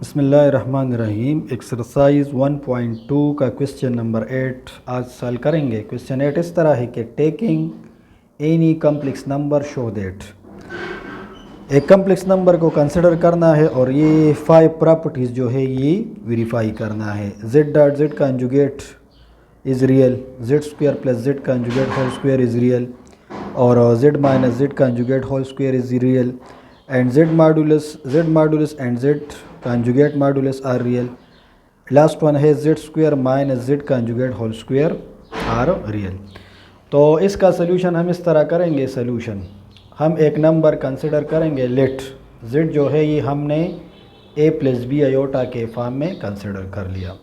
बिस्मिल्लाहिर्रहमानिर्रहीम। एक्सरसाइज 1.2 का question number 8 आज सॉल्व करेंगे। क्वेश्चन 8 इस तरह है कि taking any complex number show that. एक कम्प्लेक्स नंबर को कंसिडर करना है और ये 5 प्रॉपर्टीज़ जो है ये वेरीफाई करना है। z dot z conjugate is real, z square plus z conjugate whole square is real, और z minus z conjugate whole square is real, and z modulus and z conjugate modulus are real. Last one है z square minus z conjugate whole square are real. तो इसका solution हम इस तरह करेंगे। Solution हम एक नंबर कंसिडर करेंगे, लेट z जो है ये हमने a प्लस बी आयोटा के फॉर्म में कंसिडर कर लिया।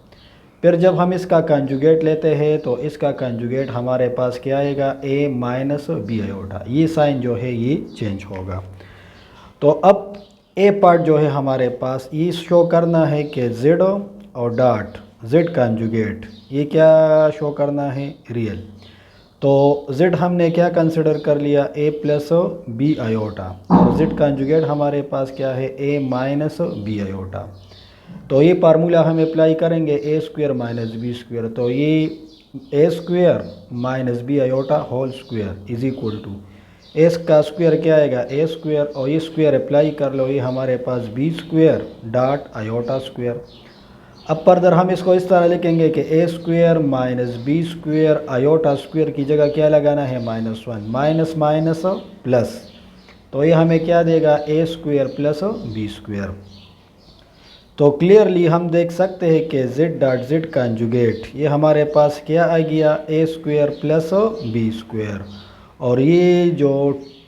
फिर जब हम इसका कंजुगेट लेते हैं तो इसका कंजुगेट हमारे पास क्या आएगा, a माइनस बी आयोटा। ये साइन जो है ये चेंज होगा। तो अब ए पार्ट जो है हमारे पास ये शो करना है कि z और डॉट z कंजुगेट ये क्या शो करना है, रियल। तो z हमने क्या कंसिडर कर लिया, a प्लस बी आयोटा, और z कंजुगेट हमारे पास क्या है, a माइनस बी आयोटा। तो ये फार्मूला हम अप्लाई करेंगे, a square minus B square. तो ये a square minus B iota whole square is equal to S का स्क्वायर क्या आएगा, ए स्क्वायर, और ये स्क्वायर अप्लाई कर लो, ये हमारे पास B square dot iota square. अब फर्दर हम इसको इस तरह लिखेंगे कि A square minus B square iota square की जगह क्या लगाना है, -1, माइनस माइनस प्लस। तो ये हमें क्या देगा, ए स्क्वायर प्लस बी स्क्वायर। तो क्लियरली हम देख सकते हैं कि z डॉट z कंजुगेट ये हमारे पास क्या आ गया, ए स्क्वायर प्लस बी स्क्वायर, और ये जो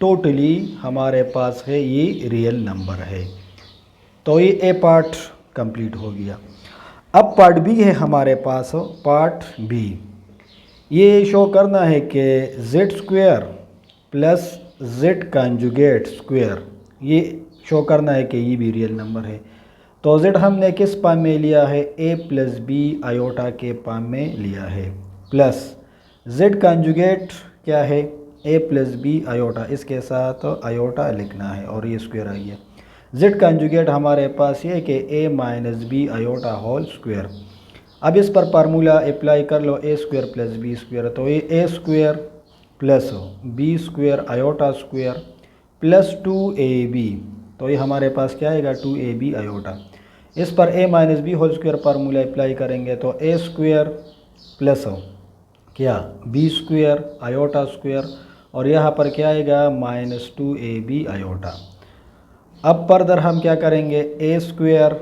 टोटली हमारे पास है ये रियल नंबर है। तो ये ए पार्ट कंप्लीट हो गया। अब पार्ट बी है हमारे पास। पार्ट बी ये शो करना है कि z square plus z conjugate square ये शो करना है कि ये भी रियल नंबर है। तो z हमने किस फॉर्म में लिया है, a प्लस बी आयोटा के फॉर्म में लिया है, प्लस z कंजुगेट क्या है, a प्लस बी आयोटा, इसके साथ आयोटा लिखना है और ये स्क्वायर आ गया। z कंजुगेट हमारे पास ये कि a minus B iota whole square. अब इस पर फार्मूला अप्लाई कर लो, a square plus B square. तो ये a square plus B square iota square plus 2ab, तो ये हमारे पास क्या आएगा, 2ab आयोटा। इस पर a minus b whole square formula apply करेंगे तो a स्क्वायर प्लस क्या, बी स्क्वायर आयोटा स्क्वायर, और यहाँ पर क्या आएगा, -2ab आयोटा। अब फर्दर हम क्या करेंगे, a square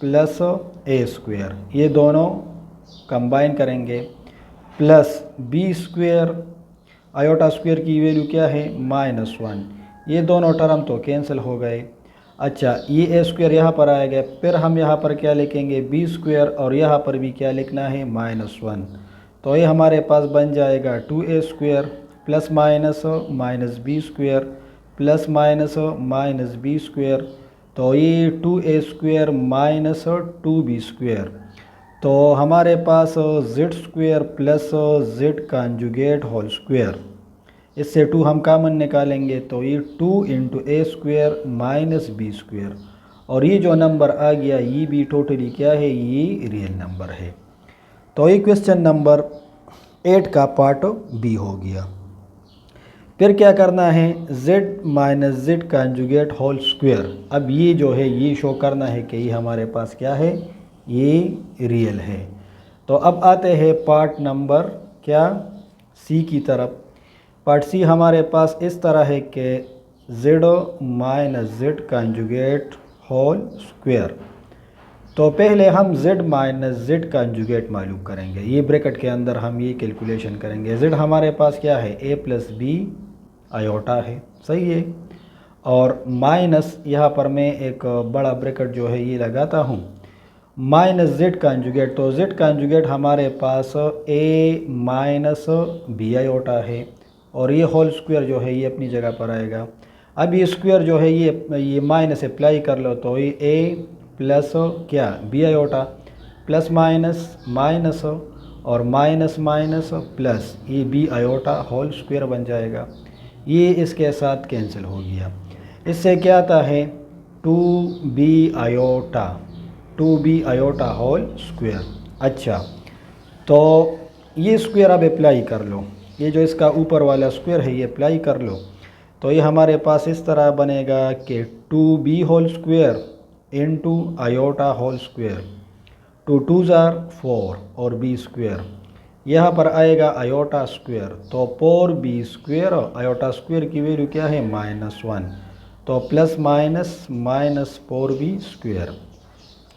plus a square ये दोनों कंबाइन करेंगे, plus B square iota square की वैल्यू क्या है, -1। ये दोनों टर्म तो कैंसिल हो गए। अच्छा, ये a स्क्वायर यहाँ पर आएगा, फिर हम यहाँ पर क्या लिखेंगे, बी स्क्वायर, और यहाँ पर भी क्या लिखना है, -1। तो ये हमारे पास बन जाएगा 2a square plus minus minus B square plus minus minus B square. तो ये 2a square minus 2b square. तो हमारे पास z square plus z conjugate whole square, इससे 2 हम कॉमन निकालेंगे तो ये 2 into a square minus B square, और ये जो नंबर आ गया ये भी टोटली क्या है, ये रियल नंबर है। तो ये क्वेश्चन नंबर 8 का पार्ट बी हो गया। फिर क्या करना है, z minus z conjugate whole square. अब ये जो है ये शो करना है कि ये हमारे पास क्या है, ये रियल है। तो अब आते हैं पार्ट नंबर क्या, सी की तरफ। पार्ट सी हमारे पास इस तरह है कि z minus z conjugate whole square. तो पहले हम z माइनस z कंजुगेट मालूम करेंगे, ये ब्रैकेट के अंदर हम ये कैलकुलेशन करेंगे। z हमारे पास क्या है, a प्लस बी आयोटा है, सही है, और माइनस यहाँ पर मैं एक बड़ा ब्रैकेट जो है ये लगाता हूँ, माइनस z कंजुगेट। तो z कंजुगेट हमारे पास a माइनस बी आयोटा है, और ये होल स्क्वायर जो है ये अपनी जगह पर आएगा। अब ये स्क्वायर जो है ये माइनस अप्लाई कर लो, तो ये a प्लस क्या, b iota plus minus minus और माइनस माइनस प्लस, ये बी आयोटा होल स्क्वायर बन जाएगा। ये इसके साथ कैंसिल हो गया। इससे क्या आता है, 2b iota 2b iota whole square. अच्छा, तो ये स्क्वायर अब अप्लाई कर लो, ये जो इसका ऊपर वाला स्क्वायर है ये अप्लाई कर लो। तो ये हमारे पास इस तरह बनेगा कि 2b whole square into iota whole square, 2 2s are 4 और b स्क्वायर, यहाँ पर आएगा आयोटा स्क्वायर, तो 4b स्क्वायर, आयोटा स्क्वायर की वैल्यू क्या है -1, तो plus minus minus 4b square,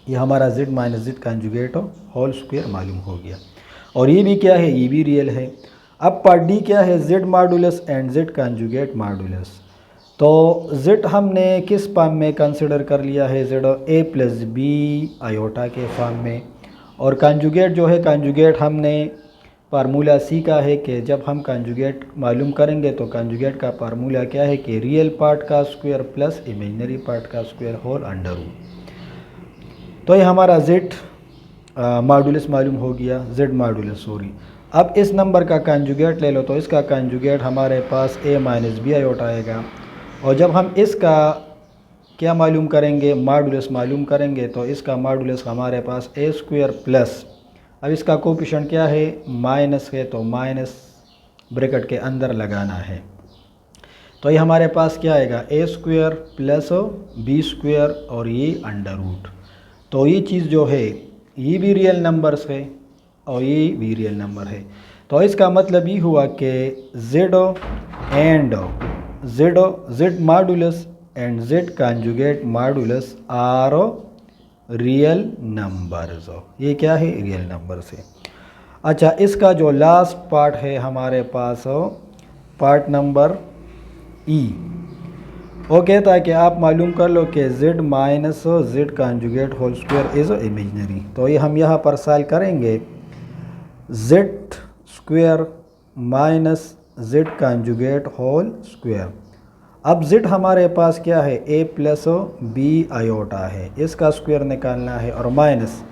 ये हमारा z minus z conjugate whole square मालूम हो गया। और ये भी क्या है, ये भी रियल है। अब पार्ट डी क्या है, z modulus and z conjugate modulus. तो z हमने किस फॉर्म में कंसिडर कर लिया है, z a plus b iota के फॉर्म में। और कंजुगेट जो है, कंजुगेट हमने फार्मूला सीखा है कि जब हम कंजुगेट मालूम करेंगे तो कंजुगेट का फार्मूला क्या है कि रियल पार्ट का स्क्वायर प्लस इमेजिनरी पार्ट का स्क्वायर होल अंडर रूट। तो ये हमारा z मॉडुलस मालूम हो गया, z मॉडुलस सॉरी। अब इस नंबर का कंजुगेट ले लो, तो इसका कंजुगेट हमारे पास a माइनस बी आयोटा आएगा। और जब हम इसका क्या मालूम करेंगे, मॉडुलस मालूम करेंगे, तो इसका मॉडुलस हमारे पास a स्क्वायर प्लस, अब इसका कोफिशिएंट क्या है माइनस है, तो माइनस ब्रैकेट के अंदर लगाना है। तो ये हमारे पास क्या आएगा, a square plus b square और ये अंडर रूट। तो ये चीज़ जो है ये भी रियल नंबर्स है और ये भी रियल नंबर है। तो इसका मतलब ये हुआ कि z modulus and z conjugate modulus are real numbers. ये क्या है, रियल नंबर्स है। अच्छा, इसका जो लास्ट पार्ट है हमारे पास पार्ट नंबर ई, वो कहता है कि आप मालूम कर लो कि z minus z conjugate whole square is imaginary. तो ये हम यहाँ पर सॉल्व करेंगे, z square minus z conjugate whole square. अब z हमारे पास क्या है, a प्लस बी आयोटा है, इसका स्क्वायर निकालना है, और minus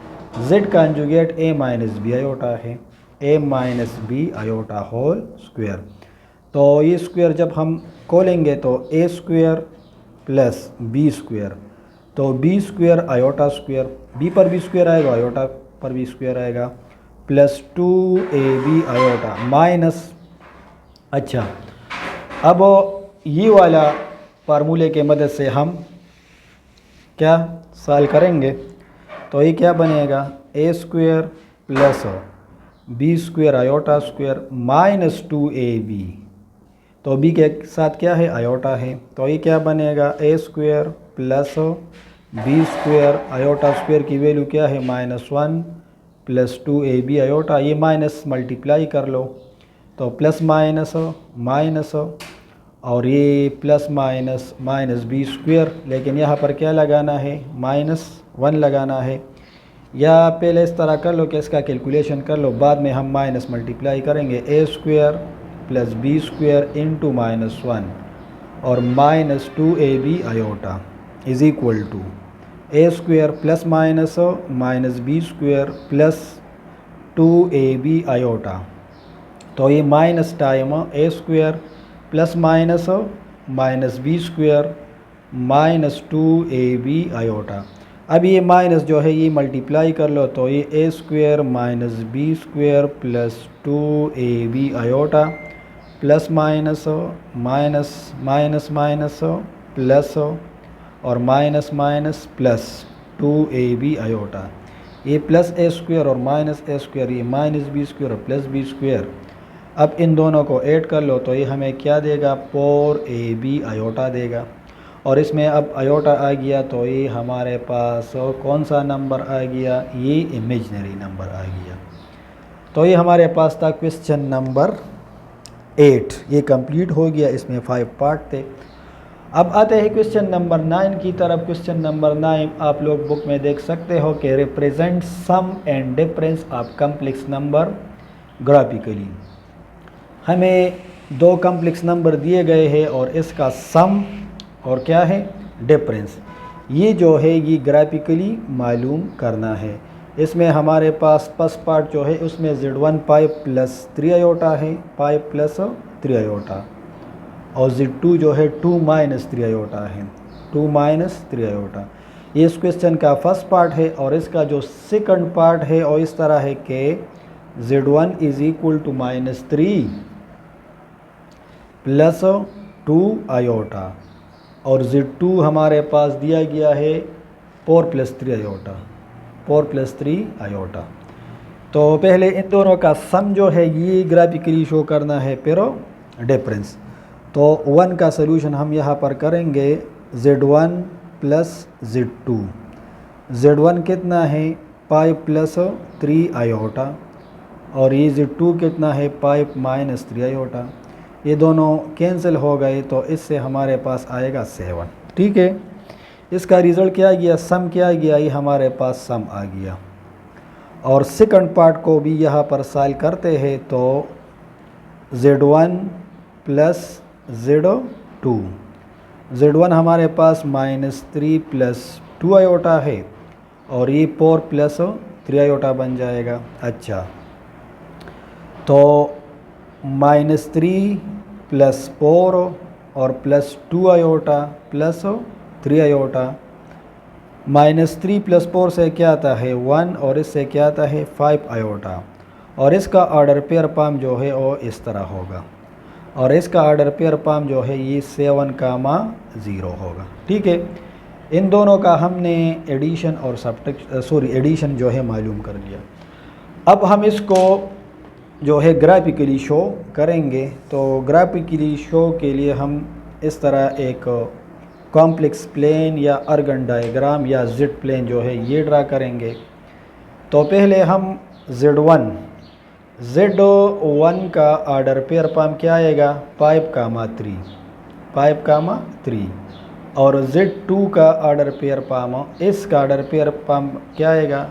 z conjugate a minus B iota है, a minus B iota whole square. तो ये स्क्वायर जब हम खोलेंगे तो a square plus b square, तो b square iota square, b पर भी स्क्वायर आएगा, आयोटा पर भी स्क्वायर आएगा, प्लस 2ab आयोटा माइनस। अच्छा, अब ये वाला फार्मूले के मदद से हम क्या सॉल्व करेंगे, तो ये क्या बनेगा, a square plus b square iota square minus 2ab, तो b के साथ क्या है, आयोटा है, तो ये क्या बनेगा, a square plus b square iota square की वैल्यू क्या है -1 प्लस 2ab आयोटा, ये माइनस मल्टीप्लाई कर लो, तो प्लस माइनस माइनस और ये plus minus minus B square, लेकिन यहाँ पर क्या लगाना है, -1 लगाना है। या पहले इस तरह कर लो कि इसका कैलकुलेशन कर लो, बाद में हम माइनस मल्टीप्लाई करेंगे, a square plus B square into -1 और minus 2ab iota is equal to a square plus minus minus B square plus 2ab iota. तो ये minus time a square plus minus minus B square minus 2ab iota. अब ये minus जो है ये multiply कर लो, तो ये a square minus B square plus 2ab iota plus minus minus minus minus plus और minus minus plus 2ab iota, ये प्लस a स्क्वायर और माइनस a स्क्वायर, ये माइनस बी स्क्वायर और प्लस बी स्क्वायर। अब इन दोनों को add कर लो, तो ये हमें क्या देगा, 4ab आयोटा देगा। और इसमें अब आयोटा आ गया, तो ये हमारे पास कौन सा नंबर आ गया, ये इमेजिनरी नंबर आ गया। तो ये हमारे पास था क्वेश्चन नंबर 8, ये कंप्लीट हो गया, इसमें 5 पार्ट थे। अब आते हैं क्वेश्चन नंबर 9 की तरफ। क्वेश्चन नंबर 9 आप लोग बुक में देख सकते हो कि represent sum and difference of complex number graphically. हमें 2 कम्प्लेक्स नंबर दिए गए हैं और इसका सम और क्या है, डिफरेंस, ये जो है ये ग्राफिकली मालूम करना है। इसमें हमारे पास फर्स्ट पार्ट जो है उसमें z1 पाई प्लस 3 आयोटा है, पाई प्लस 3 आयोटा, और z2 जो है 2 माइनस 3 आयोटा है, 2 माइनस 3 आयोटा। ये इस क्वेश्चन का फर्स्ट पार्ट है और इसका जो सेकंड पार्ट है और इस तरह है कि z1 is equal to -3 plus 2 iota और z2 हमारे पास दिया गया है 4 + 3 आयोटा, 4 + 3 आयोटा। तो पहले इन दोनों का सम जो है ये ग्राफिकली शो करना है, फिर डिफरेंस। तो 1 का सलूशन हम यहाँ पर करेंगे z1 + z2। z1 कितना है 5 + 3 आयोटा और ये z2 कितना है 5 - 3 आयोटा। ये दोनों कैंसिल हो गए तो इससे हमारे पास आएगा 7। ठीक है, इसका रिज़ल्ट क्या गया, सम क्या गया, ये हमारे पास सम आ गया। और सेकंड पार्ट को भी यहाँ पर सॉल्व करते हैं तो z1 + z2, z1 हमारे पास -3 + 2 आयोटा है और ये 4 + 3 आयोटा बन जाएगा। अच्छा, तो -3 + 4 और +2 आयोटा +3 आयोटा। -3 + 4 से क्या आता है 1 और इससे क्या आता है 5 आयोटा और इसका ऑर्डर पेयर पाम जो है वो इस तरह होगा और इसका ऑर्डर पेयर पाम जो है ये 7,0 होगा। ठीक है, इन दोनों का हमने एडिशन और एडिशन जो है मालूम कर लिया। अब हम इसको जो है ग्राफिकली शो करेंगे। तो ग्राफिकली शो के लिए हम इस तरह एक कॉम्प्लेक्स प्लेन या अर्गन डायग्राम या जेड प्लेन जो है ये ड्रा करेंगे। तो पहले हम z1 का ऑर्डर पेयर पाम क्या आएगा 5,3 और z2 का ऑर्डर पेयर पाम, इसका ऑर्डर पेयर पाम क्या आएगा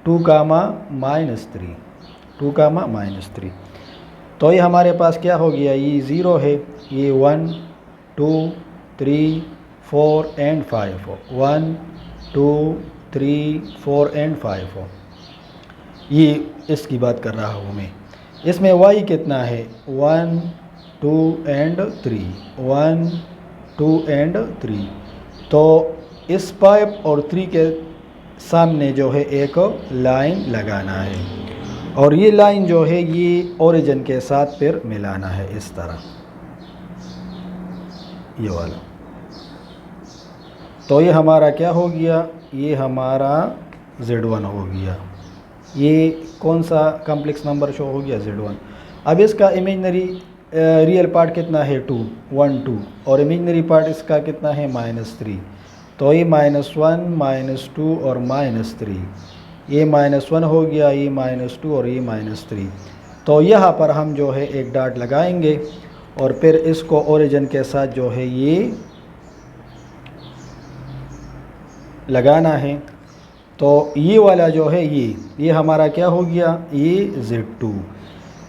2, -3। तो ये हमारे पास क्या हो गया, ये 0 है, ये 1 2 3 4 एंड 5 हो, 1 2 3 4 एंड 5 हो। ये इसकी बात कर रहा हूँ मैं। इसमें y कितना है 1 2 एंड 3, 1 2 एंड 3। तो इस 5 और 3 के सामने जो है एक लाइन लगाना है और ये लाइन जो है ये ओरिजिन के साथ फिर मिलाना है इस तरह, ये वाला। तो ये हमारा क्या हो गया, ये हमारा z1 हो गया। ये कौन सा कॉम्प्लेक्स नंबर शो हो गया z1। अब इसका इमेजिनरी रियल पार्ट कितना है 2 1 2 और इमेजिनरी पार्ट इसका कितना है -3। तो ये -1 -2 और -3, ये -1 हो गया, ये -2 और ये -3। तो यहाँ पर हम जो है एक डॉट लगाएंगे और फिर इसको ओरिजिन के साथ जो है ये लगाना है। तो ये वाला जो है ये हमारा क्या हो गया, ये z2।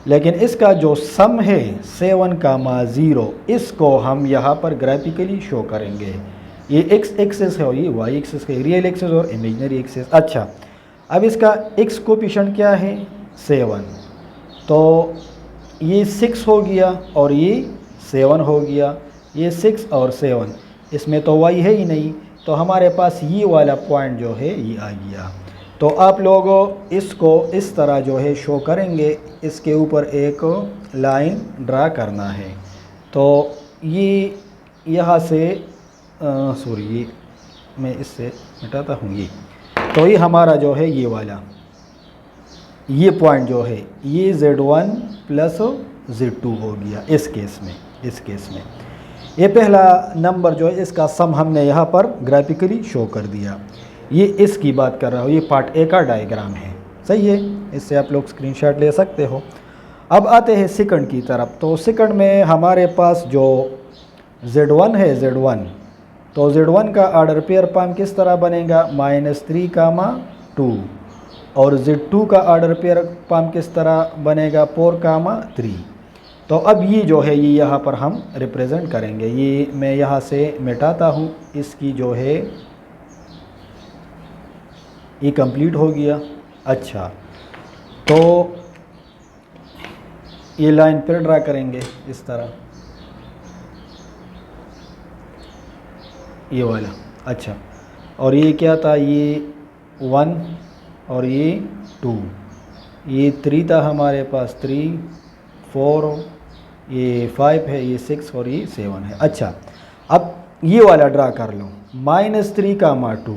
लेकिन इसका जो सम है 7,0, इसको हम यहाँ पर ग्राफिकली शो करेंगे। ये x एक्सिस है और ये y एक्सिस है, रियल एक्सिस और इमेजिनरी एक्सिस। अच्छा, अब इसका x कोफिशिएंट क्या है 7, तो ये 6 हो गया और ये 7 हो गया, ये 6 और 7, इसमें तो y है ही नहीं, तो हमारे पास ये वाला पॉइंट जो है ये आ गया। तो आप लोग इसको इस तरह जो है शो करेंगे, इसके ऊपर एक लाइन ड्रा करना है। तो ये यहाँ से ये मैं इससे मिटाता हूँ ये। तो ये हमारा जो है ये वाला ये पॉइंट जो है ये z1 + z2 हो गया इस केस में। ये पहला नंबर जो है इसका सम हमने यहाँ पर ग्राफिकली शो कर दिया। ये इसकी बात कर रहा हूँ, ये पार्ट ए का डायग्राम है, सही है। इससे आप लोग स्क्रीनशॉट ले सकते हो। अब आते हैं सेकंड की तरफ। तो सेकंड में हमारे पास जो z1 है z1, तो z1 का ऑर्डर पेयर पाम किस तरह बनेगा -3, 2 और z2 का ऑर्डर पेयर पाम किस तरह बनेगा 4, 3। तो अब ये जो है ये यहाँ पर हम रिप्रेजेंट करेंगे। ये मैं यहाँ से मिटाता हूँ, इसकी जो है ये कंप्लीट हो गया। अच्छा, तो ये लाइन फिर ड्रा करेंगे इस तरह, ये वाला। अच्छा, और ये क्या था, ये 1 और ये 2, ये 3 था हमारे पास, 3 4, ये 5 है, ये 6 और ये 7 है। अच्छा, अब ये वाला ड्रा कर लो, -3 का -2,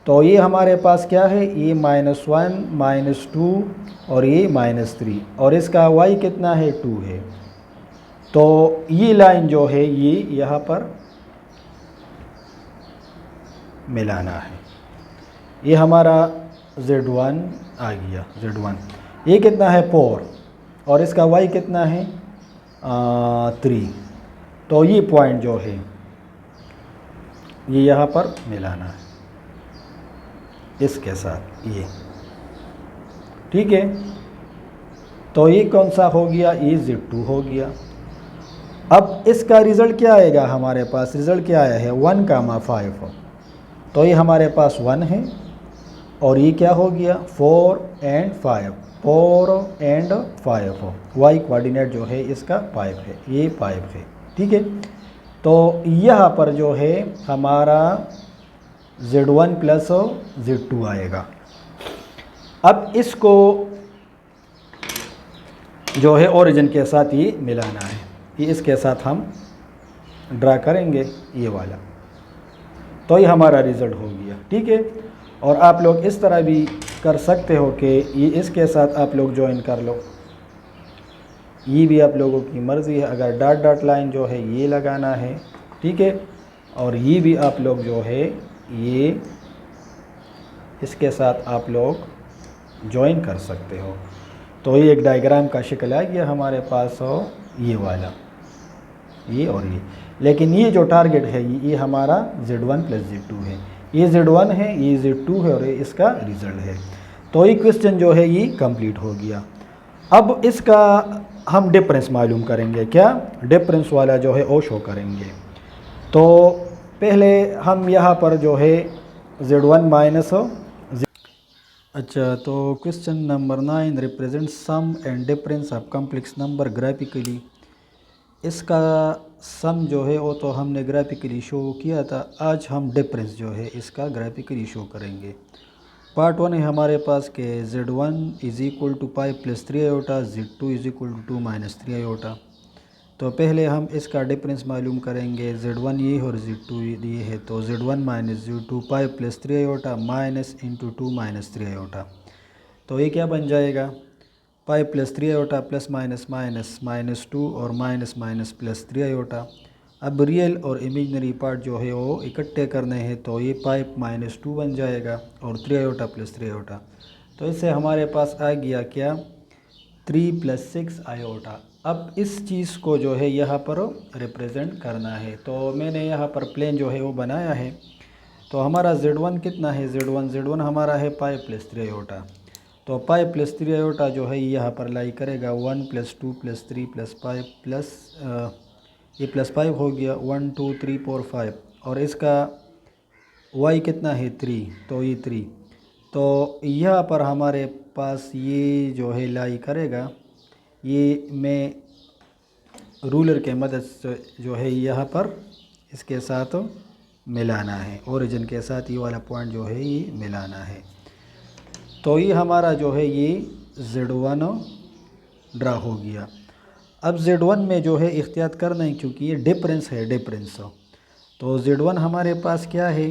तो ये हमारे पास क्या है, ये -1 -2 और ये -3, और इसका y कितना है, 2 है। तो ये लाइन जो है ये यहाँ पर मिलाना है। ये हमारा Z1 आ गया, Z1 ये कितना है 4 और इसका y कितना है 3। तो ये पॉइंट जो है ये यहाँ पर मिलाना है इसके साथ, ये ठीक है। तो ये कौन सा हो गया, ये Z2 हो गया। अब इसका रिज़ल्ट क्या आएगा, हमारे पास रिज़ल्ट क्या आया है 1,5, तो ये हमारे पास 1 है और ये क्या हो गया 4 and 5, 4 and 5, y कोऑर्डिनेट जो है इसका 5 है, ये 5 है, ठीक है। तो यहाँ पर जो है हमारा Z1 प्लस Z2 आएगा। अब इसको जो है ओरिजिन के साथ ये मिलाना है, ये इसके साथ हम ड्रा करेंगे ये वाला, तो ये हमारा रिज़ल्ट हो गया, ठीक है। और आप लोग इस तरह भी कर सकते हो कि ये इसके साथ आप लोग ज्वाइन कर लो, ये भी आप लोगों की मर्ज़ी है। अगर डॉट डॉट लाइन जो है ये लगाना है, ठीक है, और ये भी आप लोग जो है ये इसके साथ आप लोग ज्वाइन कर सकते हो। तो ये एक डायग्राम का शक्ल आ गया हमारे पास, हो ये वाला, ये और ये। लेकिन ये जो टारगेट है ये हमारा Z1 प्लस Z2 है, ये Z1 है, ये Z2 है और ये इसका रिज़ल्ट है। तो ये क्वेश्चन जो है ये कंप्लीट हो गया। अब इसका हम डिफरेंस मालूम करेंगे, क्या डिफरेंस वाला जो है वो शो करेंगे। तो पहले हम यहाँ पर जो है Z1 माइनस, अच्छा, तो question number 9 represent sum and difference of complex number graphically. इसका सम जो है वो तो हमने ग्राफिकली शो किया था, आज हम डिफरेंस जो है इसका ग्राफिकली शो करेंगे। पार्ट 1 है हमारे पास के Z1 is equal to pi plus 3 iota, Z2 is equal to 2 minus 3 iota. तो पहले हम इसका डिफरेंस मालूम करेंगे, Z1 ये और Z2 ये है, तो Z1 माइनस Z2 पाई plus 3 iota minus into 2 minus 3 iota. तो ये क्या बन जाएगा, पाई plus 3 iota plus minus minus minus 2 और माइनस माइनस प्लस 3 आयोटा। अब रियल और इमेजनरी पार्ट जो है वो इकट्ठे करने हैं, तो ये पाई माइनस 2 बन जाएगा और 3 आयोटा प्लस 3 आयोटा। तो इससे हमारे पास आ गया क्या 3 प्लस 6 आयोटा। अब इस चीज़ को जो है यहाँ पर रिप्रेजेंट करना है, तो मैंने यहाँ पर प्लेन जो है वो बनाया है। तो हमारा Z1 कितना है, Z1 हमारा है पाई प्लस 3 आयोटा। तो पाई प्लस 3 आयोटा जो है यहाँ पर लाई करेगा 1 प्लस 2 प्लस 3 प्लस 5 प्लस ये प्लस 5 हो गया, 1 2 3 4 5, और इसका y कितना है 3, तो ये 3। तो यहाँ पर हमारे पास ये जो है लाई करेगा, ये मैं रूलर के मदद से जो है यहाँ पर इसके साथ मिलाना है, ओरिजिन के साथ ये वाला पॉइंट जो है ये मिलाना है। तो ये हमारा जो है ये Z1 ड्रा हो गया। अब Z1 में जो है एहतियात करना है क्योंकि ये डिफरेंस है, डिफरेंस। तो Z1 हमारे पास क्या है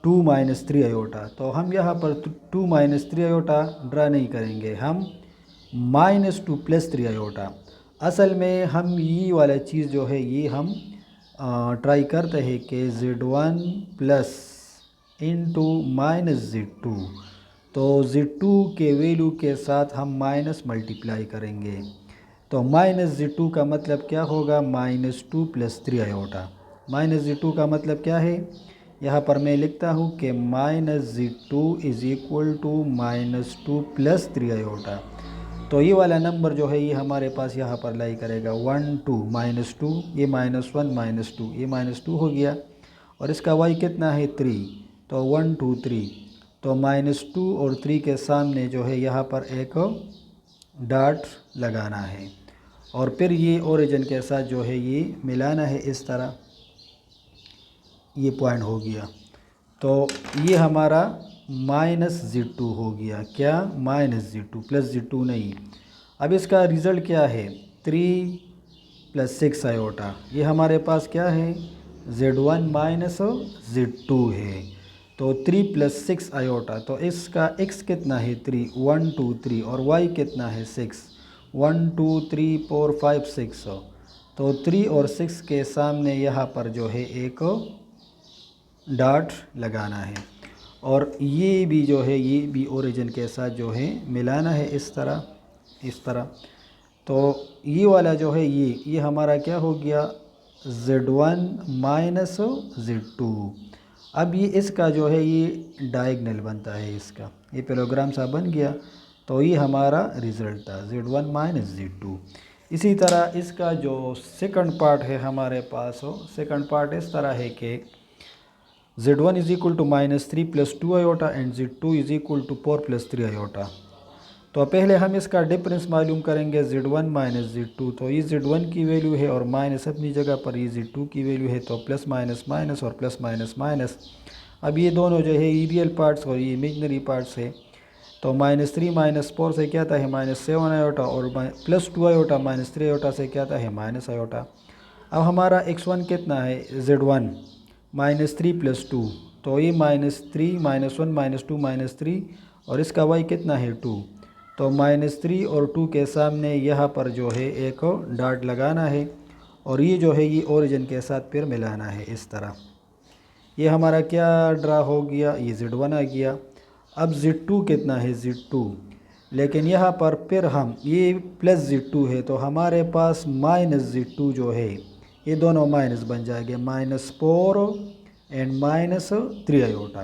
2 माइनस 3 आयोटा। तो हम यहाँ पर 2 माइनस 3 आयोटा ड्रा नहीं करेंगे, हम -2 प्लस 3 आयोटा। असल में हम ये वाला चीज़ जो है ये हम ट्राई करते हैं कि Z1 plus into minus Z2, तो Z2 के वैल्यू के साथ हम माइनस मल्टीप्लाई करेंगे। तो माइनस Z2 का मतलब क्या होगा, -2 प्लस 3 आयोटा। माइनस Z2 का मतलब क्या है, यहाँ पर मैं लिखता हूँ कि -Z2 is equal to -2 plus 3 iota. तो ये वाला नंबर जो है ये हमारे पास यहाँ पर लाई करेगा 1 2 -2, ये -1 -2, ये -2 हो गया, और इसका y कितना है 3, तो 1 2 3। तो -2 और 3 के सामने जो है यहाँ पर एक डॉट लगाना है, और फिर ये ओरिजिन के साथ जो है ये मिलाना है इस तरह, ये पॉइंट हो गया। तो ये हमारा -z2 हो गया। क्या? -z2, +z2 नहीं। अब इसका रिज़ल्ट क्या है? 3 + 6 आयोटा। ये हमारे पास क्या है? z1 - z2 है। तो 3 + 6 आयोटा, तो इसका x कितना है? 3, 1 2 3, और y कितना है? 6, 1 2 3 4 5 6। तो 3 और 6 के सामने यहाँ पर जो है एक डॉट लगाना है, और ये भी जो है ये भी ओरिजिन के साथ जो है मिलाना है, इस तरह। तो ये वाला जो है ये हमारा क्या हो गया? z1 - z2। अब ये इसका जो है ये डायगनल बनता है, इसका ये पैरेललोग्राम सा बन गया। तो ये हमारा रिज़ल्ट था, z1 - z2। इसी तरह इसका जो सेकंड पार्ट है हमारे पास, हो सेकंड पार्ट इस तरह है कि z1 = -3 + 2 iota and z2 = 4 + 3 iota. तो पहले हम इसका डिफरेंस मालूम करेंगे, z1 - z2। तो ये z1 की वैल्यू है और माइनस अपनी जगह पर ये z2 की वैल्यू है, तो प्लस माइनस माइनस और प्लस माइनस माइनस। अब ये दोनों जो है ये रियल पार्ट्स और ये इमेजनरी पार्ट्स है। तो -3 - 4 से क्या आता है? -7 आयोटा, और +2 आयोटा -3 आयोटा से क्या आता है? -, आयोटा। अब हमारा x1 कितना है? z1 -3 + 2, तो ये -3 -1 -2 -3, और इसका y कितना है? 2। तो -3 और 2 के सामने यहाँ पर जो है एक डॉट लगाना है, और ये जो है ये ओरिजिन के साथ फिर मिलाना है, इस तरह। ये हमारा क्या ड्रा हो गया? ये z1 आ गया। अब z2 कितना है? z2, लेकिन यहाँ पर फिर हम ये प्लस z2 है, तो हमारे पास -z2 जो है ये दोनों माइनस बन जाएंगे, -4 एंड -3 आयोटा।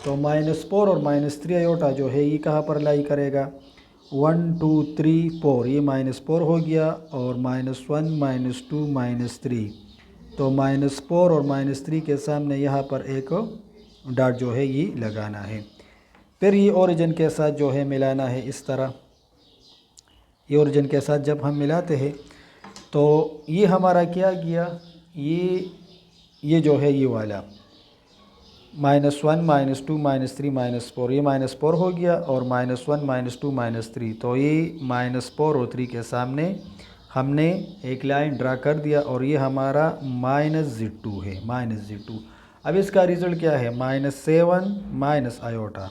तो -4 और -3 आयोटा जो है ये कहाँ पर लाई करेगा? 1 2 3 4, ये -4 हो गया, और -1 -2 -3। तो -4 और -3 के सामने यहाँ पर एक डॉट जो है ये लगाना है। फिर ये ओरिजिन के साथ जो है मिलाना है, इस तरह। ये ओरिजिन के साथ जब हम मिलाते हैं तो ये हमारा क्या गया? ये जो है ये वाला -1 -2 -3 -4, ये -4 हो गया, और -1 -2 -3। तो ये -4 और 3 के सामने हमने एक लाइन ड्रा कर दिया, और ये हमारा -z2 है, -z2। अब इसका रिज़ल्ट क्या है? -7 - आयोटा।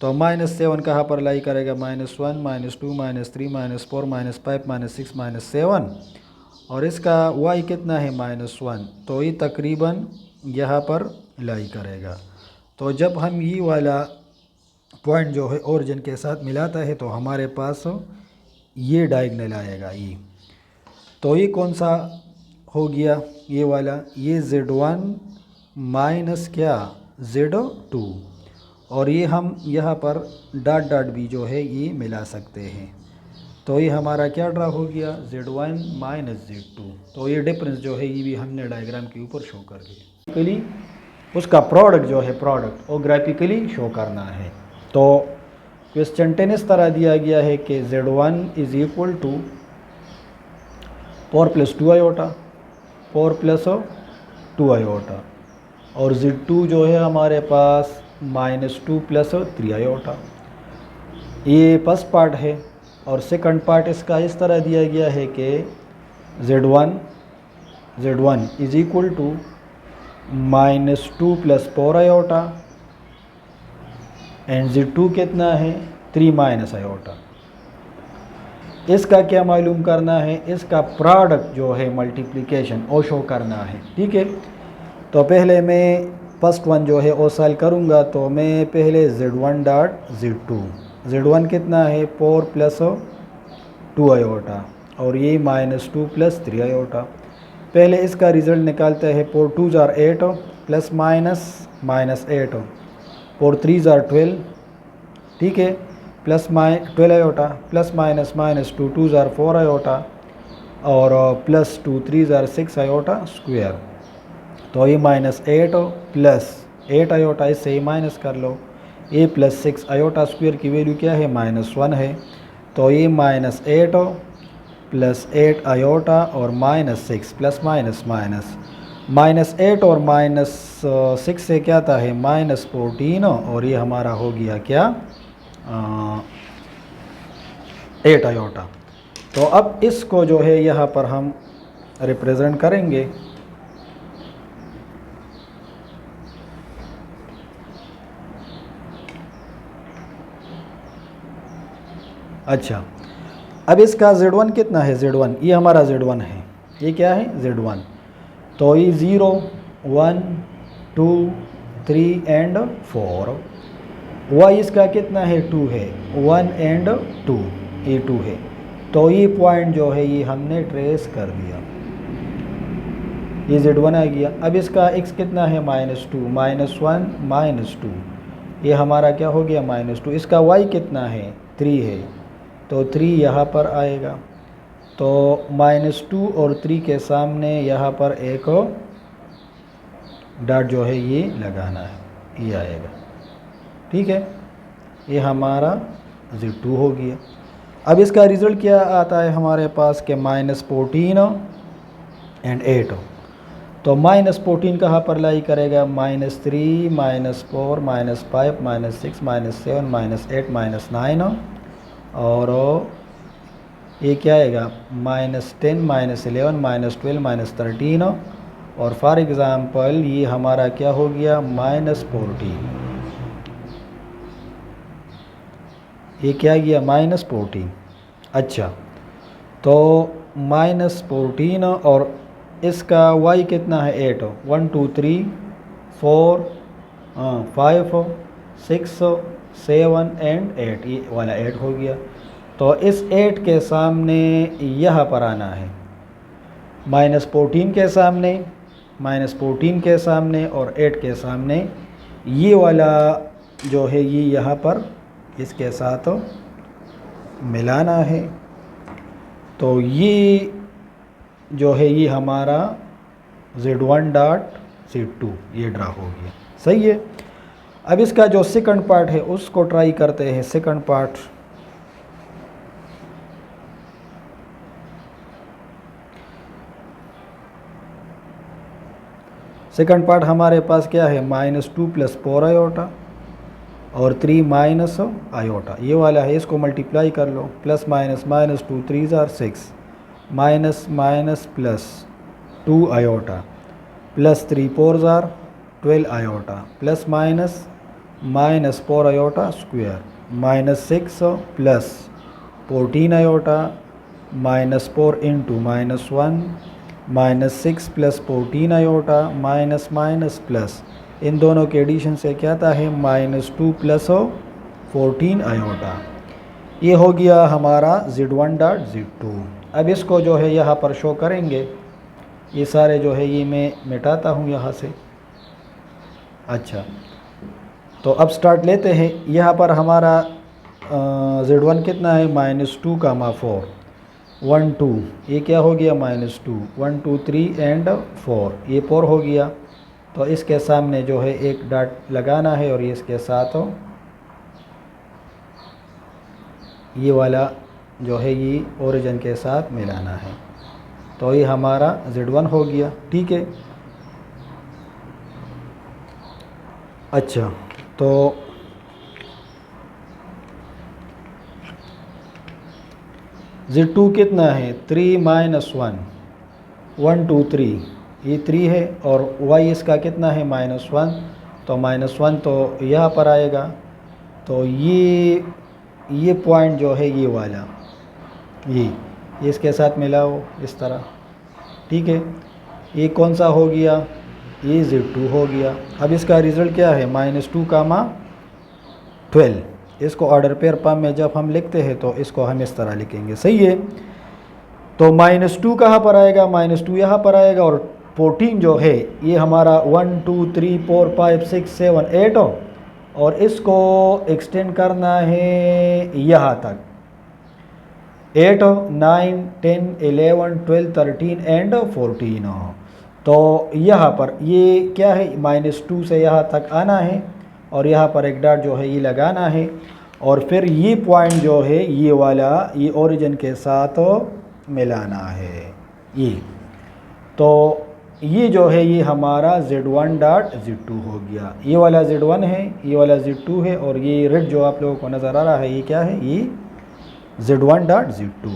तो -7 कहाँ पर लाई करेगा? -1 -2 -3 -4 -5 -6 -7, और इसका y कितना है? -1। तो ये तकरीबन यहाँ पर लाई करेगा। तो जब हम ये वाला पॉइंट जो है ओरिजिन के साथ मिलाता है तो हमारे पास ये डायगनल आएगा ये। तो ये कौन सा हो गया? ये वाला, ये z1 माइनस क्या? z2, और ये हम यहाँ पर डॉट डॉट भी जो है ये मिला सकते हैं। तो ये हमारा क्या ड्रा हो गया? z1 - z2। तो ये डिफरेंस जो है ये भी हमने डायग्राम के ऊपर शो कर दिया। ग्राफिकली उसका प्रोडक्ट जो है वो ग्राफिकली शो करना है। तो क्वेश्चन 10 इस तरह दिया गया है कि z1 = 4 + 2 आयोटा, 4 + 2 आयोटा, और z2 जो है हमारे पास -2 + 3 आयोटा। ये फर्स्ट पार्ट है। और सेकंड पार्ट इसका इस तरह दिया गया है कि z1 = -2 + 4 आयोटा, एंड z2 कितना है? 3 - आयोटा। इसका क्या मालूम करना है? इसका प्रोडक्ट जो है मल्टीप्लिकेशन वो शो करना है, ठीक है। तो पहले मैं फर्स्ट वन जो है वो सॉल्व करूँगा। तो मैं पहले z1 डॉट z2, z1 कितना है? 4 + 2 आयोटा, और ये -2 + 3 आयोटा। पहले इसका रिज़ल्ट निकालते हैं। 4 2 = 8 + -8, 4 3 = 12, ठीक है, प्लस 12 आयोटा, प्लस -2 2 = 4 आयोटा, और +2 3 = 6 आयोटा स्क्वायर। तो ये -8 + 8 आयोटा, इससे ही माइनस कर लो। a + 6 आयोटा स्क्वायर की वैल्यू क्या है? -1 है। तो ये -8 + 8 आयोटा और -6 प्लस माइनस माइनस, -8 और -6 से क्या आता है -14 और ये हमारा हो गया क्या 8 आयोटा। तो अब इसको जो है यहाँ पर हम रिप्रेजेंट करेंगे। अच्छा, अब इसका Z1 कितना है, Z1 ये हमारा Z1 है, ये क्या है Z1। तो ये 0 1 2 3 एंड 4। Y इसका कितना है 2 है, 1 एंड 2, ये 2 है। तो ये पॉइंट जो है ये हमने ट्रेस कर दिया, ये Z1 आ गया। अब इसका x कितना है -2, -1 -2, ये हमारा क्या हो गया -2। इसका y कितना है 3 है, तो 3 यहाँ पर आएगा। तो -2 और 3 के सामने यहाँ पर एक डॉट जो है ये लगाना है, ये आएगा, ठीक है। ये हमारा Z2 हो गया। अब इसका रिज़ल्ट क्या आता है हमारे पास के -14 एंड 8। तो -14 कहाँ पर लाई करेगा, -3 -4 -5 -6 -7 -8 -9 और ये क्या आएगा -10 -11 -12 -13 और फॉर एग्ज़ाम्पल ये हमारा क्या हो गया -14, ये क्या गया -14। अच्छा, तो -14 और इसका y कितना है 8, 1 2 3 4 5 6 7 एंड 8, ये वाला 8 हो गया। तो इस 8 के सामने यहाँ पर आना है, -14 के सामने, -14 के सामने और 8 के सामने, ये वाला जो है ये यहाँ पर इसके साथ मिलाना है। तो ये जो है ये हमारा Z1 डॉट Z2 ये ड्रा हो गया, सही है। अब इसका जो सेकंड पार्ट है उसको ट्राई करते हैं। सेकंड पार्ट, सेकंड पार्ट हमारे पास क्या है -2 + 4 आयोटा और 3 माइनस आयोटा, ये वाला है। इसको मल्टीप्लाई कर लो, +- -2 3 * 6 minus minus plus 2 iota +3 4 12 iota +- -4 iota square -6 + 14 iota -4 × -1 -6 + 14 iota minus plus, इन दोनों के एडिशन से क्या आता है -2 + 14 आयोटा। ये हो गया हमारा Z1 डॉट Z2। अब इसको जो है यहाँ पर शो करेंगे। ये सारे जो है ये मैं मिटाता हूँ यहाँ से। अच्छा, तो अब स्टार्ट लेते हैं। यहाँ पर हमारा Z1 कितना है -2 × 4 1 2, ये क्या हो गया -2 1 2 3 एंड 4, ये 4 हो गया। तो इसके सामने जो है एक डॉट लगाना है और ये इसके साथ ये वाला जो है ये ओरिजिन के साथ मिलाना है। तो ये हमारा Z1 हो गया, ठीक है। अच्छा, तो Z2 कितना है 3 - 1 1 2 3, ये 3 है और y इसका कितना है -1, तो -1 तो यहाँ पर आएगा। तो ये पॉइंट जो है ये वाला ये इसके साथ मिलाओ इस तरह, ठीक है। ये कौन सा हो गया, ये Z2 हो गया। अब इसका रिज़ल्ट क्या है -2 × 12। इसको ऑर्डर पेयर फॉर्म में जब हम लिखते हैं तो इसको हम इस तरह लिखेंगे, सही है। तो -2 कहाँ पर आएगा, -2 यहाँ पर आएगा और 14 जो है ये हमारा 1 2 3 4 5 6 7 8 और इसको एक्सटेंड करना है यहाँ तक 8 9 10 11 12 13 एंड 14। तो यहाँ पर ये क्या है -2 से यहाँ तक आना है और यहाँ पर एक डॉट जो है ये लगाना है और फिर ये पॉइंट जो है ये वाला ये ओरिजिन के साथ मिलाना है ये। तो ये जो है ये हमारा Z1 डॉट Z2 हो गया। ये वाला Z1 है, ये वाला Z2 है, और ये रेड जो आप लोगों को नज़र आ रहा है ये क्या है, ये Z1 डॉट Z2।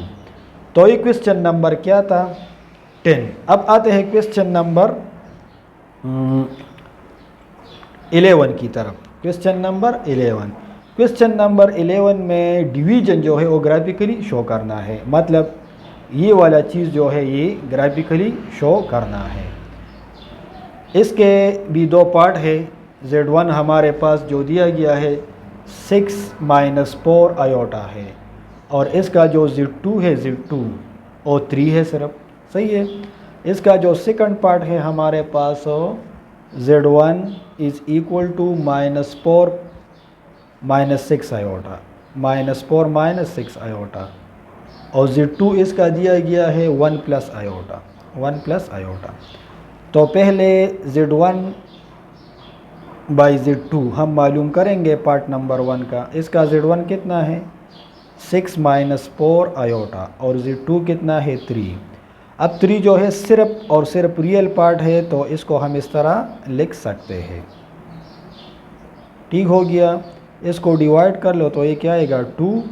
तो ये क्वेश्चन नंबर क्या था, 10। अब आते हैं क्वेश्चन नंबर 11 की तरफ। क्वेश्चन नंबर 11, क्वेश्चन नंबर 11 में डिवीजन जो है वो ग्राफिकली शो करना है, मतलब ये वाला चीज़ जो है ये ग्राफिकली शो करना है। इसके भी दो पार्ट है। Z1 हमारे पास जो दिया गया है 6 माइनस 4 आयोटा है, और इसका जो Z2 है Z2 वो 3 है सिर्फ, सही है। इसका जो सेकंड पार्ट है हमारे पास Z1 is equal to minus 4 minus 6 iota, minus 4 minus 6 iota, और Z2 इसका दिया गया है 1 प्लस आयोटा, 1 प्लस आयोटा। तो पहले Z1 बाई Z2 हम मालूम करेंगे पार्ट नंबर 1 का। इसका Z1 कितना है 6 माइनस 4 आयोटा, और Z2 कितना है 3। अब 3 जो है सिर्फ और सिर्फ रियल पार्ट है, तो इसको हम इस तरह लिख सकते हैं, ठीक हो गया। इसको डिवाइड कर लो तो ये क्या आएगा 2,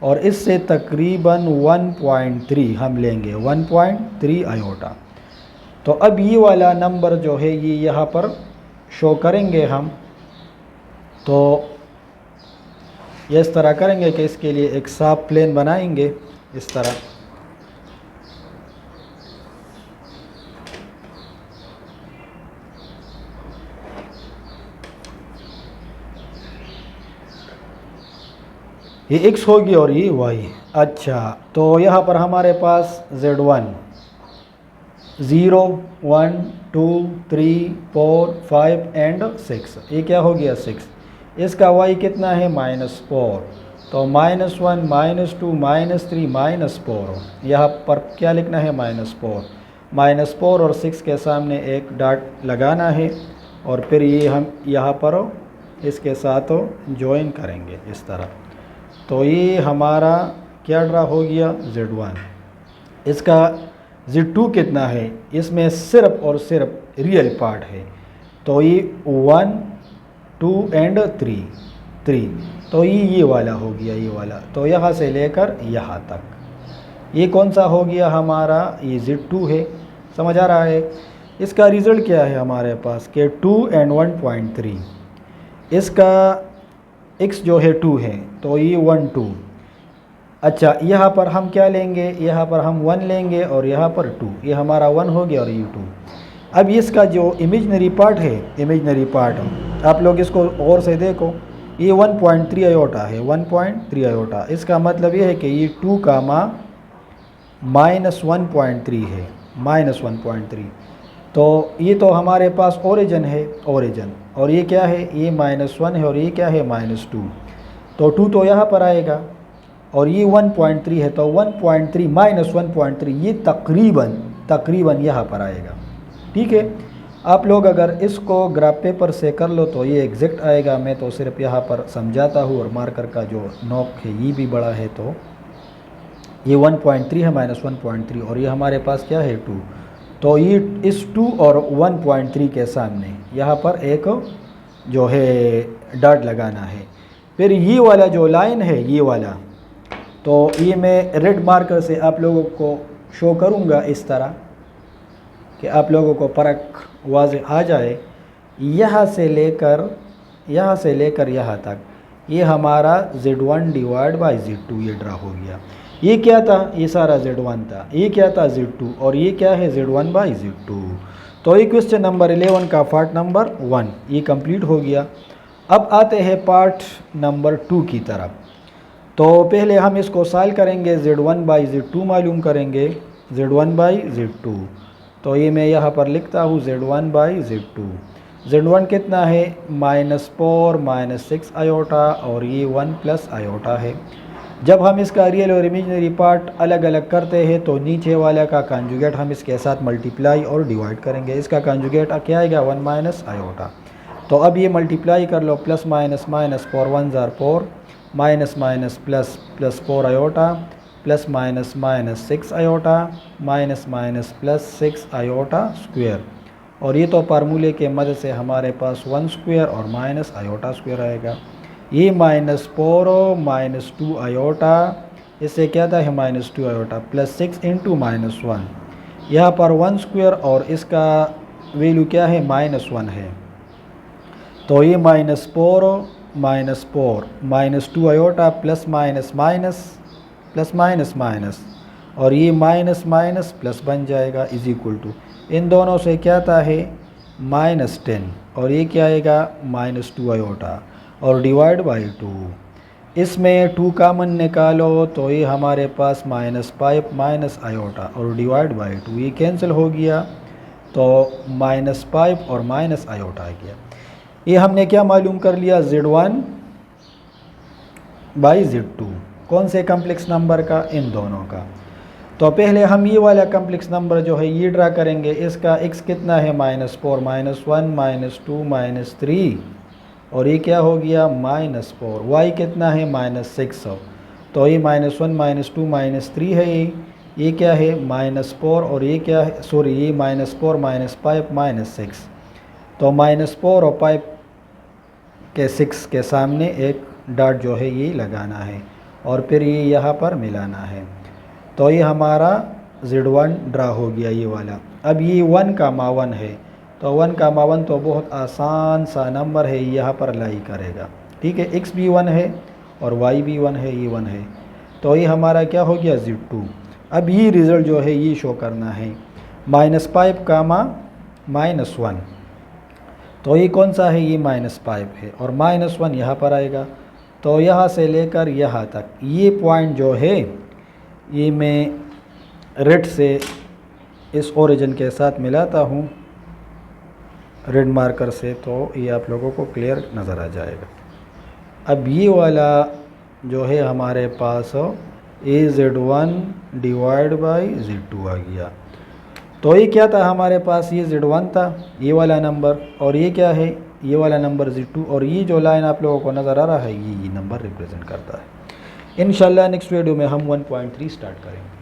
और इससे तकरीबन 1.3 हम लेंगे, 1.3 आयोटा। तो अब ये वाला नंबर जो है ये यहाँ पर शो करेंगे हम। तो ये इस तरह करेंगे कि इसके लिए एक साफ प्लेन बनाएंगे इस तरह। ये x होगी और ये y। अच्छा, तो यहाँ पर हमारे पास Z1 0 1 2 3 4 5 एंड 6, ये क्या हो गया 6। इसका y कितना है -4, तो -1 -2 -3 -4। यहाँ पर क्या लिखना है -4, -4 और 6 के सामने एक डॉट लगाना है, और फिर ये हम यहाँ पर इसके साथ ज्वाइन करेंगे इस तरह। तो ये हमारा क्या ड्रा हो गया Z1। इसका Z2 कितना है, इसमें सिर्फ और सिर्फ रियल पार्ट है, तो ये 1 2 एंड 3। तो ये वाला हो गया, ये वाला। तो यहाँ से लेकर यहाँ तक ये कौन सा हो गया हमारा, ये Z2 है। समझ आ रहा है। इसका रिज़ल्ट क्या है हमारे पास कि 2 एंड 1.3। इसका x जो है 2 है, तो ये 1 2। अच्छा, यहाँ पर हम क्या लेंगे, यहाँ पर हम 1 लेंगे, और यहाँ पर 2। ये हमारा 1 हो गया और ये 2। अब इसका जो इमेजनरी पार्ट है, इमेजनरी पार्ट आप लोग इसको गौर से देखो, ये 1.3 आयोटा है, 1.3 आयोटा। इसका मतलब ये है कि ये 2 का -1.3 है, -1.3। तो ये तो हमारे पास ओरिजिन है, ओरिजिन, और ये क्या है, ये -1 है, और ये क्या है -2। तो 2 तो यहाँ पर आएगा, और ये 1.3 है, तो 1.3 -1.3 ये तकरीबन यहाँ पर आएगा। ठीक है, आप लोग अगर इसको ग्राफ पेपर से कर लो तो ये एग्जैक्ट आएगा। मैं तो सिर्फ यहाँ पर समझाता हूँ, और मार्कर का जो नोक है ये भी बड़ा है, तो ये 1.3 है -1.3, और ये हमारे पास क्या है 2। तो ये इस 2 और 1.3 के सामने यहाँ पर एक जो है डॉट लगाना है। फिर ये वाला जो लाइन है ये वाला, तो ये मैं रेड मार्कर से आप लोगों को शो करूँगा इस तरह कि आप लोगों को फ़र्क वाज़ेह आ जाए। यहाँ से लेकर यहाँ तक ये हमारा Z1 डिवाइड बाई Z2 ये ड्रा हो गया। ये क्या था, ये सारा Z1 था, ये क्या था Z2, और ये क्या है Z1 बाई Z2। तो ये क्वेश्चन नंबर 11 का पार्ट नंबर 1 ये कंप्लीट हो गया। अब आते हैं पार्ट नंबर 2 की तरफ। तो पहले हम इसको सॉल्व करेंगे, Z1 बाई Z2 मालूम करेंगे, Z1 बाई Z2। तो ये मैं यहाँ पर लिखता हूँ Z1 बाई Z2। Z1 कितना है -4 -6 आयोटा, और ये 1 प्लस आयोटा है। जब हम इसका रियल और इमेजिनरी पार्ट अलग अलग करते हैं तो नीचे वाला का कॉन्जुगेट हम इसके साथ मल्टीप्लाई और डिवाइड करेंगे। इसका कॉन्जुगेट क्या आएगा 1 माइनस आयोटा। तो अब ये मल्टीप्लाई कर लो, +- -4 1 4 minus minus plus +4 iota, plus minus minus 6 iota minus minus plus 6 iota square, और ये तो फार्मूले के मदद से हमारे पास 1 स्क्वायर और माइनस आयोटा स्क्वायर आएगा। ये माइनस 4 माइनस 2 आयोटा, इससे क्या था है minus 2 iota plus 6 into minus 1, यहाँ पर 1 स्क्वायर और इसका वैल्यू क्या है -1 है, तो ये -4 minus 2 iota plus minus minus plus minus minus, और ये माइनस माइनस प्लस बन जाएगा इज इक्वल टू, इन दोनों से क्या आता है -10, और ये क्या आएगा -2 आयोटा और डिवाइड बाई 2, इसमें 2 कामन निकालो तो ये हमारे पास -5 माइनस आयोटा और डिवाइड बाई 2, ये कैंसिल हो गया तो -5 और माइनस आयोटा आ गया। ये हमने क्या मालूम कर लिया Z1 बाई Z2, कौन से कम्प्लेक्स नंबर का, इन दोनों का। तो पहले हम ये वाला कम्प्लेक्स नंबर जो है ये ड्रा करेंगे, इसका x कितना है -4 -1 -2 -3, और ये क्या हो गया -4, y कितना है -6, तो ये -1 -2 -3 है, ये क्या है -4, और ये क्या है सॉरी ये -4 -5 -6, तो -4 और 5 के 6 के सामने एक डॉट जो है ये लगाना है और फिर ये यहाँ पर मिलाना है, तो ये हमारा Z1 ड्रा हो गया ये वाला। अब ये 1,1 है, तो 1,1 तो बहुत आसान सा नंबर है, यहाँ पर लाई करेगा, ठीक है, x भी 1 है और y भी 1 है, ये 1 है, तो ये हमारा क्या हो गया Z2। अब ये रिज़ल्ट जो है ये शो करना है -5 -1, तो ये कौन सा है, ये -5 है और -1 यहाँ पर आएगा, तो यहाँ से लेकर यहाँ तक ये पॉइंट जो है ये मैं रेड से इस ओरिजिन के साथ मिलाता हूँ रेड मार्कर से, तो ये आप लोगों को क्लियर नज़र आ जाएगा। अब ये वाला जो है हमारे पास Z1 डिवाइड बाई Z2 आ गया, तो ये क्या था हमारे पास, ये Z1 था ये वाला नंबर, और ये क्या है ये वाला नंबर Z2, और ये जो लाइन आप लोगों को नज़र आ रहा है ये नंबर रिप्रेजेंट करता है। इंशाल्लाह नेक्स्ट वीडियो में हम 1.3 स्टार्ट करेंगे।